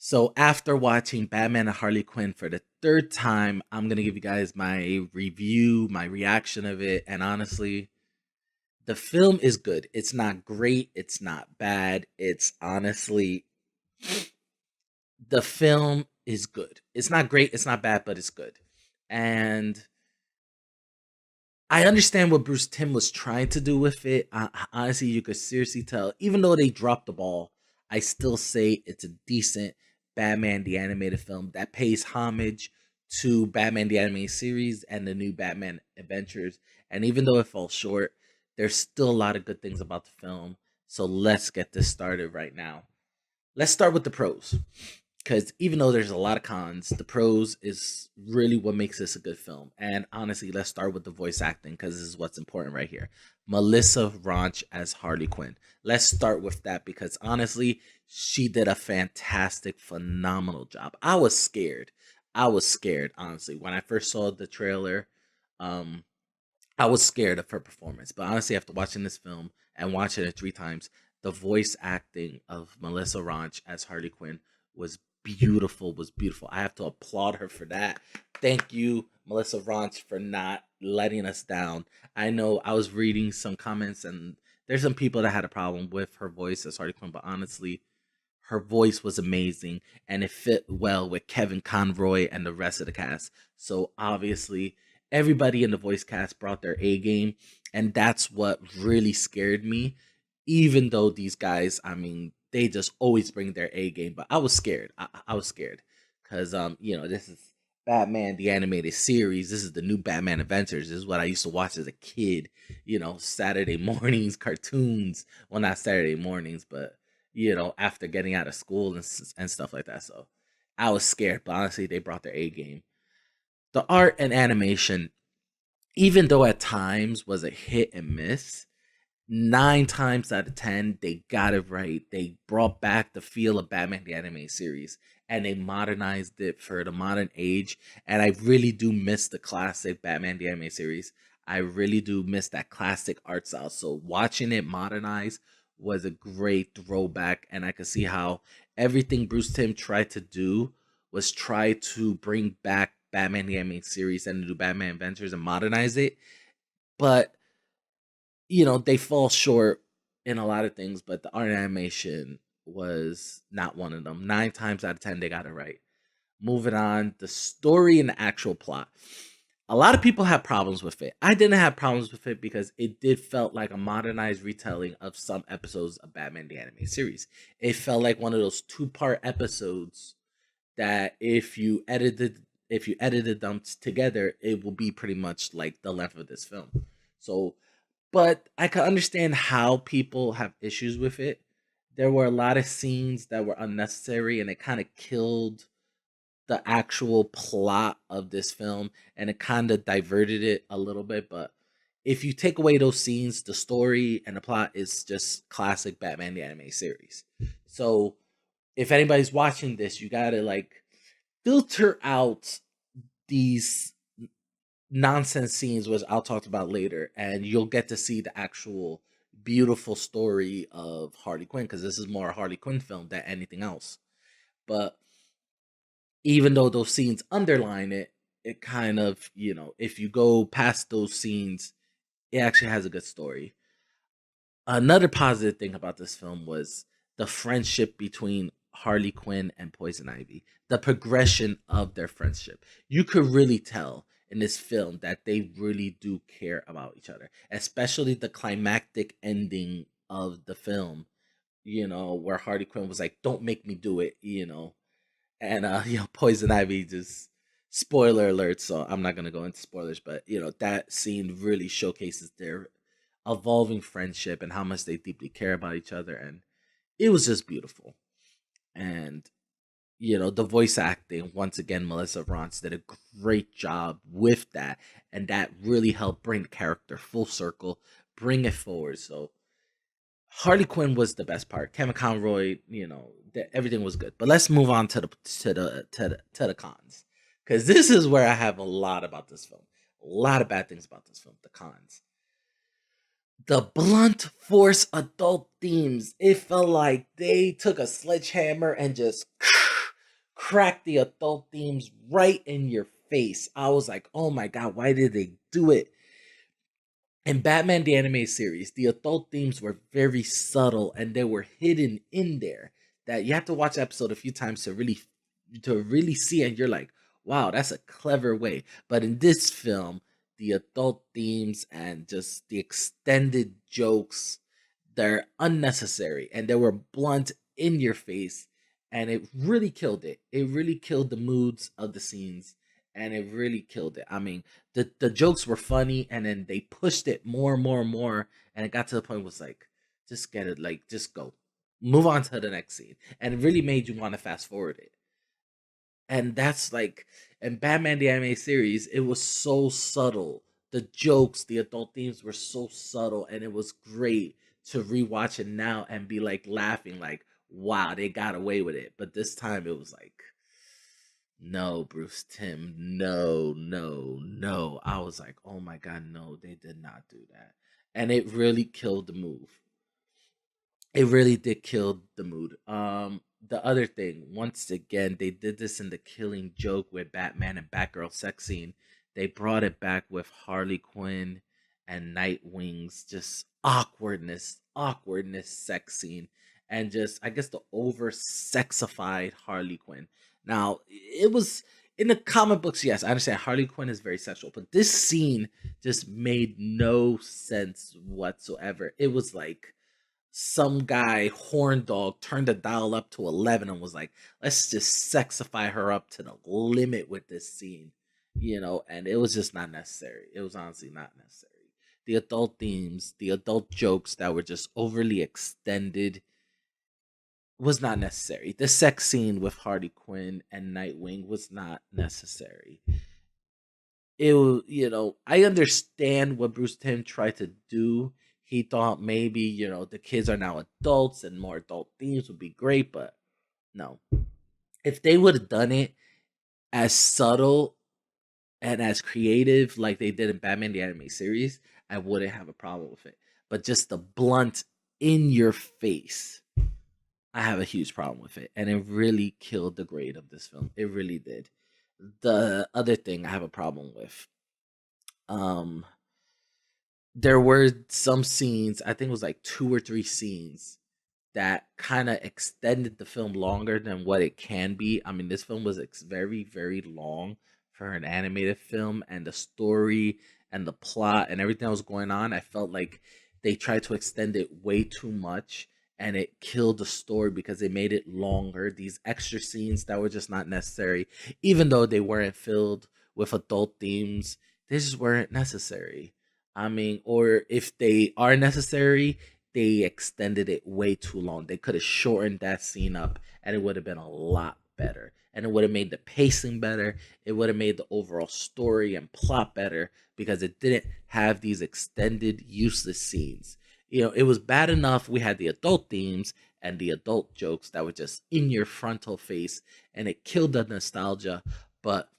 So after watching Batman and Harley Quinn for the third time, I'm gonna give you guys my review, my reaction of it, and honestly, the film is good. It's not great, it's not bad. It's honestly the film is good. It's not great, it's not bad, but it's good. And I understand what Bruce Timm was trying to do with it. Honestly, you could seriously tell, even though they dropped the ball, I still say it's a decent Batman the Animated film that pays homage to Batman the Animated Series and the new Batman Adventures. And even though it falls short, there's still a lot of good things about the film. So let's get this started right now. Let's start with the pros, because even though there's a lot of cons, the pros is really what makes this a good film. And honestly, let's start with the voice acting, because this is what's important right here. Melissa Ranch as Harley Quinn. Let's start with that, because honestly, she did a fantastic, phenomenal job. I was scared. I was scared, honestly, when I first saw the trailer. Um, I was scared of her performance, but honestly, after watching this film and watching it three times, the voice acting of Melissa Ranch as Harley Quinn was beautiful. Was beautiful. I have to applaud her for that. Thank you, Melissa Ranch, for not letting us down. I know I was reading some comments, and there's some people that had a problem with her voice as Harley Quinn, but honestly, her voice was amazing and it fit well with Kevin Conroy and the rest of the cast. So obviously, everybody in the voice cast brought their A game, and that's what really scared me. Even though these guys, I mean, they just always bring their A game, but I was scared. I was scared because this is Batman the animated series. This is the new Batman Adventures. This is what I used to watch as a kid. Saturday mornings cartoons. Well, not Saturday mornings, but after getting out of school and stuff like that. So I was scared, but honestly, they brought their A game. The art and animation, even though at times was a hit and miss, 9 times out of 10, they got it right. They brought back the feel of Batman the Anime series and they modernized it for the modern age. And I really do miss the classic Batman the Anime series. I really do miss that classic art style. So watching it modernize was a great throwback. And I could see how everything Bruce Timm tried to do was try to bring back Batman the Anime series and do Batman Adventures and modernize it. But they fall short in a lot of things, but the art animation was not one of them. 9 times out of 10, they got it right. Moving on, the story and the actual plot. A lot of people have problems with it. I didn't have problems with it because it did felt like a modernized retelling of some episodes of Batman the Anime series. It felt like one of those two-part episodes that if you edited them together, it will be pretty much like the length of this film. So but I can understand how people have issues with it. There were a lot of scenes that were unnecessary and it kind of killed the actual plot of this film and it kind of diverted it a little bit. But if you take away those scenes, the story and the plot is just classic Batman the Anime series. So if anybody's watching this, you gotta like filter out these nonsense scenes, which I'll talk about later, and you'll get to see the actual beautiful story of Harley Quinn, because this is more a Harley Quinn film than anything else. But even though those scenes underline it, it kind of, if you go past those scenes, it actually has a good story. Another positive thing about this film was the friendship between Harley Quinn and Poison Ivy. The progression of their friendship. You could really tell in this film that they really do care about each other, especially the climactic ending of the film, where Harley Quinn was like, "Don't make me do it," and Poison Ivy just spoiler alert, so I'm not gonna go into spoilers, but that scene really showcases their evolving friendship and how much they deeply care about each other, and it was just beautiful. And the voice acting, once again, Melissa Raunch did a great job with that, and that really helped bring the character full circle, bring it forward. So Harley Quinn was the best part. Kevin Conroy, everything was good. But let's move on to the cons, because this is where I have a lot about this film, a lot of bad things about this film. The cons, the blunt force adult themes. It felt like they took a sledgehammer and just cracked the adult themes right in your face. I was like, oh my god, why did they do it? In Batman the Anime Series, the adult themes were very subtle and they were hidden in there. That you have to watch the episode a few times to really see, and you're like, wow, that's a clever way. But in this film, the adult themes and just the extended jokes, they're unnecessary and they were blunt in your face, and it really killed it. It really killed the moods of the scenes, and it really killed it. I mean, the jokes were funny, and then they pushed it more and more and more, and it got to the point was like, just get it, like just go, move on to the next scene, and it really made you want to fast forward it. And that's like, in Batman the Anime Series, it was so subtle. The jokes, the adult themes were so subtle, and it was great to rewatch it now and be like laughing, like, wow, they got away with it. But this time it was like, no, Bruce Tim, no, no, no. I was like, oh my god, no, they did not do that. And it really killed the move. It really did kill the mood. The other thing, once again, they did this in the Killing Joke with Batman and Batgirl sex scene. They brought it back with Harley Quinn and Nightwing's just awkwardness sex scene, and just, I guess, the over sexified Harley Quinn. Now, it was in the comic books, yes, I understand Harley Quinn is very sexual, but this scene just made no sense whatsoever. It was like some guy horn dog turned the dial up to 11 and was like, let's just sexify her up to the limit with this scene, and it was just not necessary. It was honestly not necessary. The adult themes, the adult jokes that were just overly extended was not necessary. The sex scene with Harley Quinn and Nightwing was not necessary. I understand what Bruce Timm tried to do. He thought maybe, the kids are now adults and more adult themes would be great, but no. If they would have done it as subtle and as creative like they did in Batman the Anime Series, I wouldn't have a problem with it. But just the blunt in your face, I have a huge problem with it. And it really killed the grade of this film. It really did. The other thing I have a problem with, um, there were some scenes, I think it was like two or three scenes that kind of extended the film longer than what it can be. I mean, this film was very, very long for an animated film, and the story and the plot and everything that was going on, I felt like they tried to extend it way too much, and it killed the story because they made it longer. These extra scenes that were just not necessary, even though they weren't filled with adult themes, they just weren't necessary. I mean, or if they are necessary, they extended it way too long. They could have shortened that scene up and it would have been a lot better. And it would have made the pacing better. It would have made the overall story and plot better because it didn't have these extended, useless scenes. It was bad enough we had the adult themes and the adult jokes that were just in your frontal face, and it killed the nostalgia. But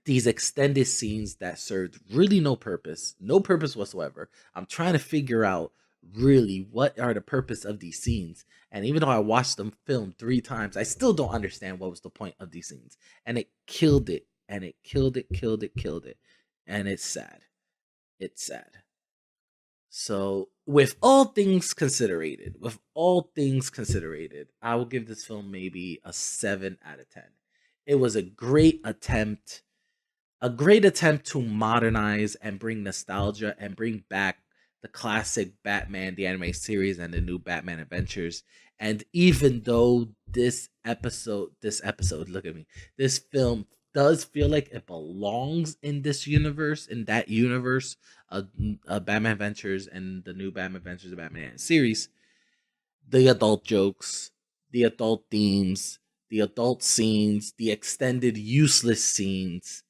these extended scenes that served really no purpose whatsoever. I'm trying to figure out really what are the purpose of these scenes. And even though I watched them film 3 times, I still don't understand what was the point of these scenes. And it killed it. And it killed it, killed it, killed it. And it's sad. It's sad. So, with all things considered, I will give this film maybe a 7 out of 10. It was a great attempt to modernize and bring nostalgia and bring back the classic Batman the anime series and the new Batman Adventures. And even though look at me, this film does feel like it belongs in this universe, in that universe of Batman Adventures and the new Batman Adventures, the Batman series, the adult jokes, the adult themes, the adult scenes, the extended useless scenes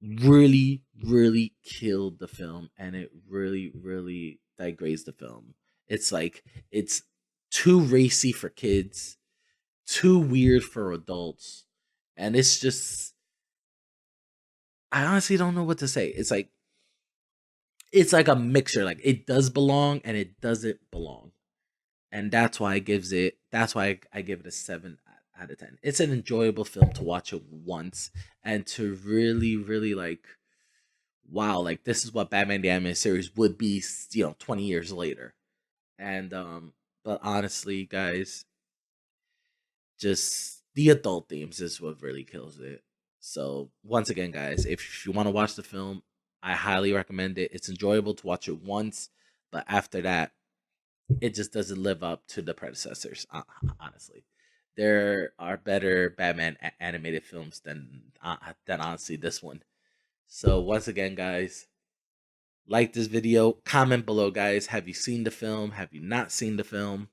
really, really killed the film, and it really, really degrades the film. It's like it's too racy for kids, too weird for adults, and it's just, I honestly don't know what to say. It's like a mixture. Like it does belong and it doesn't belong, and that's why I give it a 7 out of 10. It's an enjoyable film to watch it once and to really, really like, wow, like this is what Batman the Animated Series would be, 20 years later. And but honestly, guys, just the adult themes is what really kills it. So once again, guys, if you want to watch the film, I highly recommend it. It's enjoyable to watch it once, but after that, it just doesn't live up to the predecessors. Honestly, there are better Batman animated films than honestly this one. So once again, guys, like this video, comment below, guys. Have you seen the film? Have you not seen the film?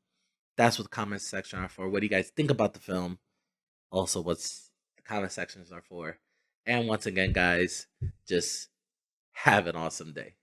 That's what the comment section are for. What do you guys think about the film? Also, what's the comment sections are for. And once again, guys, just have an awesome day.